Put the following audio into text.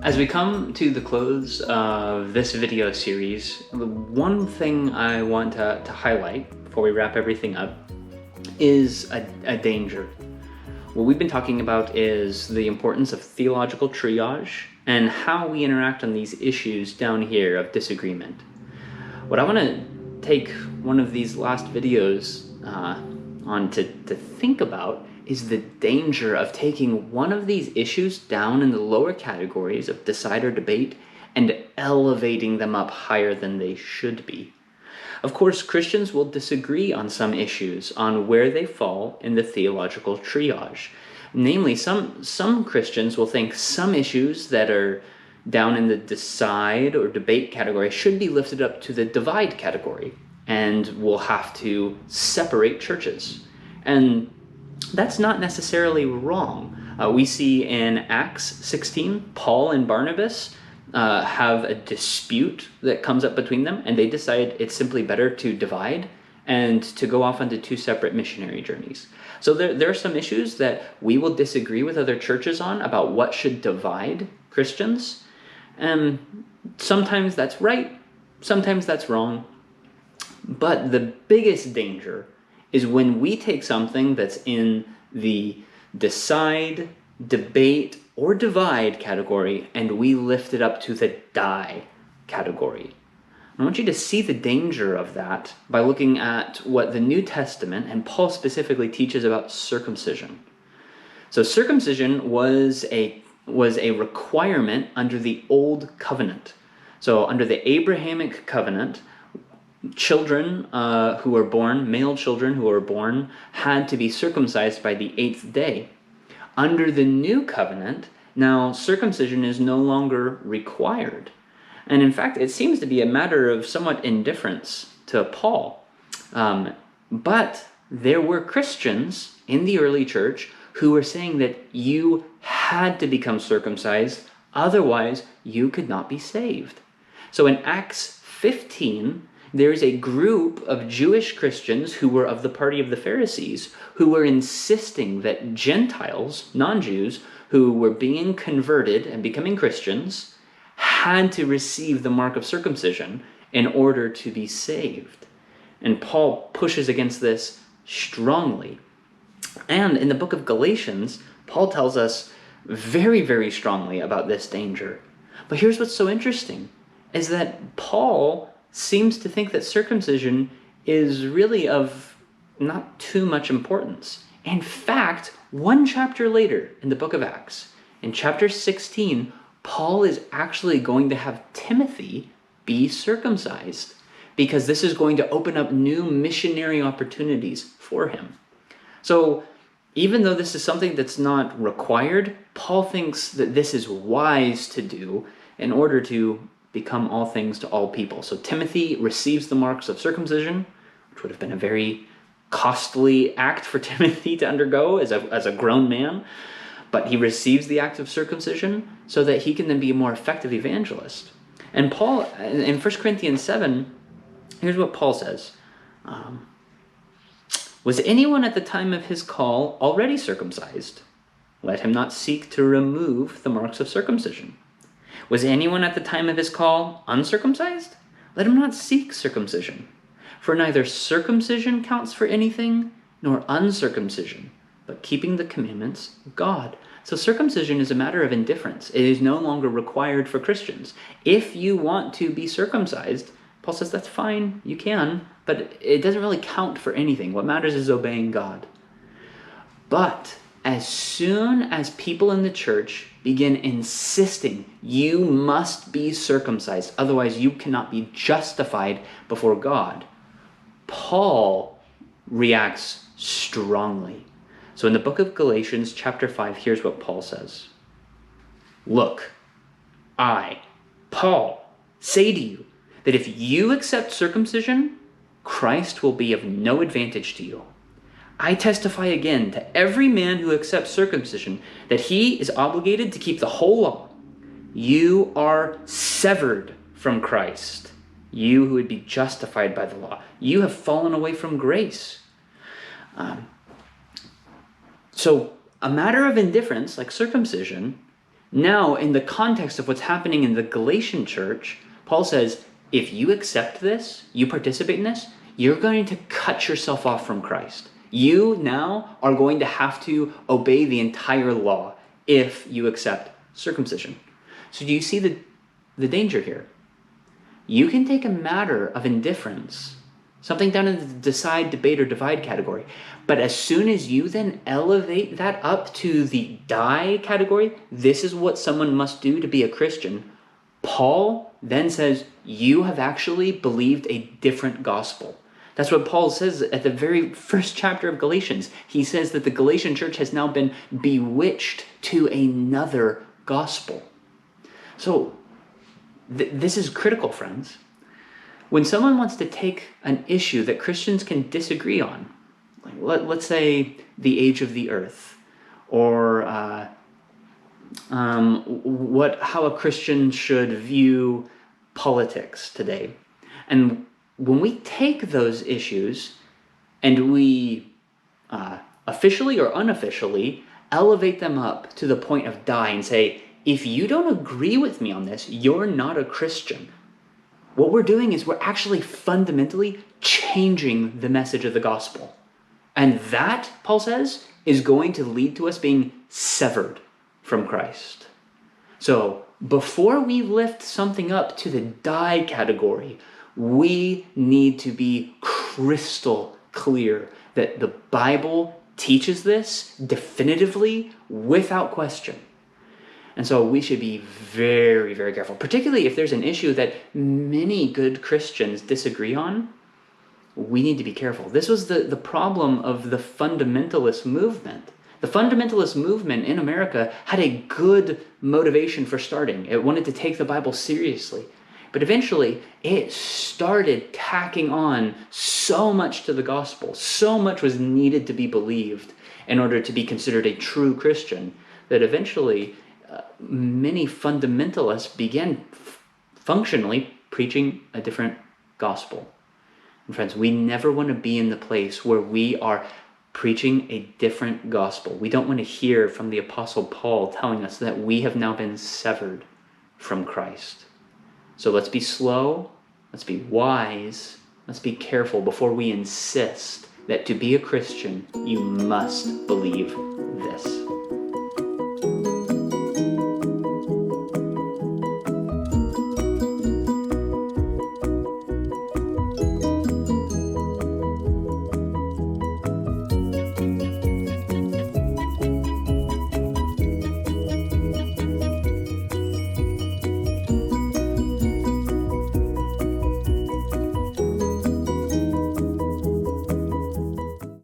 As we come to the close of this video series, the one thing I want to highlight before we wrap everything up is a danger. What we've been talking about is the importance of theological triage and how we interact on these issues down here of disagreement. What I want to take one of these last videos on to think about is the danger of taking one of these issues down in the lower categories of decide or debate and elevating them up higher than they should be. Of course, Christians will disagree on some issues on where they fall in the theological triage. Namely, some Christians will think some issues that are down in the decide or debate category should be lifted up to the divide category, and will have to separate churches. And that's not necessarily wrong. We see in Acts 16, Paul and Barnabas have a dispute that comes up between them, and they decide it's simply better to divide and to go off onto two separate missionary journeys. So there are some issues that we will disagree with other churches on about what should divide Christians. And sometimes that's right, sometimes that's wrong. But the biggest danger is when we take something that's in the decide, debate, or divide category and we lift it up to the die category. I want you to see the danger of that by looking at what the New Testament, and Paul specifically, teaches about circumcision. So circumcision was a requirement under the Old Covenant. So under the Abrahamic covenant, children who were born, male children who were born, had to be circumcised by the 8th day. Under the New Covenant, now circumcision is no longer required. And in fact, it seems to be a matter of somewhat indifference to Paul. But there were Christians in the early church who were saying that you had to become circumcised, otherwise you could not be saved. So in Acts 15, there is a group of Jewish Christians who were of the party of the Pharisees who were insisting that Gentiles, non-Jews, who were being converted and becoming Christians, had to receive the mark of circumcision in order to be saved. And Paul pushes against this strongly. And in the book of Galatians, Paul tells us very, very strongly about this danger. But here's what's so interesting, is that Paul seems to think that circumcision is really of not too much importance. In fact, one chapter later in the book of Acts, in chapter 16, Paul is actually going to have Timothy be circumcised because this is going to open up new missionary opportunities for him. So even though this is something that's not required, Paul thinks that this is wise to do in order to become all things to all people. So Timothy receives the marks of circumcision, which would have been a very costly act for Timothy to undergo as a grown man. But he receives the act of circumcision so that he can then be a more effective evangelist. And Paul, in 1 Corinthians 7, here's what Paul says. Was anyone at the time of his call already circumcised? Let him not seek to remove the marks of circumcision. Was anyone at the time of his call uncircumcised? Let him not seek circumcision. For neither circumcision counts for anything, nor uncircumcision, but keeping the commandments of God. So circumcision is a matter of indifference. It is no longer required for Christians. If you want to be circumcised, Paul says that's fine, you can, but it doesn't really count for anything. What matters is obeying God. But as soon as people in the church begin insisting you must be circumcised, otherwise you cannot be justified before God, Paul reacts strongly. So in the book of Galatians, chapter 5, here's what Paul says. Look, I, Paul, say to you that if you accept circumcision, Christ will be of no advantage to you. I testify again to every man who accepts circumcision that he is obligated to keep the whole law. You are severed from Christ, you who would be justified by the law. You have fallen away from grace. So a matter of indifference, like circumcision, Now, in the context of what's happening in the Galatian church, Paul says, if you accept this, you participate in this, you're going to cut yourself off from Christ. You now are going to have to obey the entire law if you accept circumcision. So do you see the danger here? You can take a matter of indifference, something down in the decide, debate, or divide category, but as soon as you then elevate that up to the die category, this is what someone must do to be a Christian, Paul then says, you have actually believed a different gospel. That's what Paul says at the very first chapter of Galatians. He says that the Galatian church has now been bewitched to another gospel. So this is critical, friends. When someone wants to take an issue that Christians can disagree on, like let's say the age of the earth, or how a Christian should view politics today, and when we take those issues and we officially or unofficially elevate them up to the point of die and say, if you don't agree with me on this, you're not a Christian. What we're doing is we're actually fundamentally changing the message of the gospel. And that, Paul says, is going to lead to us being severed from Christ. So before we lift something up to the die category, we need to be crystal clear that the Bible teaches this definitively without question. And so we should be very, very careful, particularly if there's an issue that many good Christians disagree on. We need to be careful. This was the problem of the fundamentalist movement. The fundamentalist movement in America had a good motivation for starting. It wanted to take the Bible seriously. But eventually, it started tacking on so much to the gospel. So much was needed to be believed in order to be considered a true Christian that eventually many fundamentalists began functionally preaching a different gospel. And friends, we never want to be in the place where we are preaching a different gospel. We don't want to hear from the Apostle Paul telling us that we have now been severed from Christ. So let's be slow, let's be wise, let's be careful before we insist that to be a Christian, you must believe this.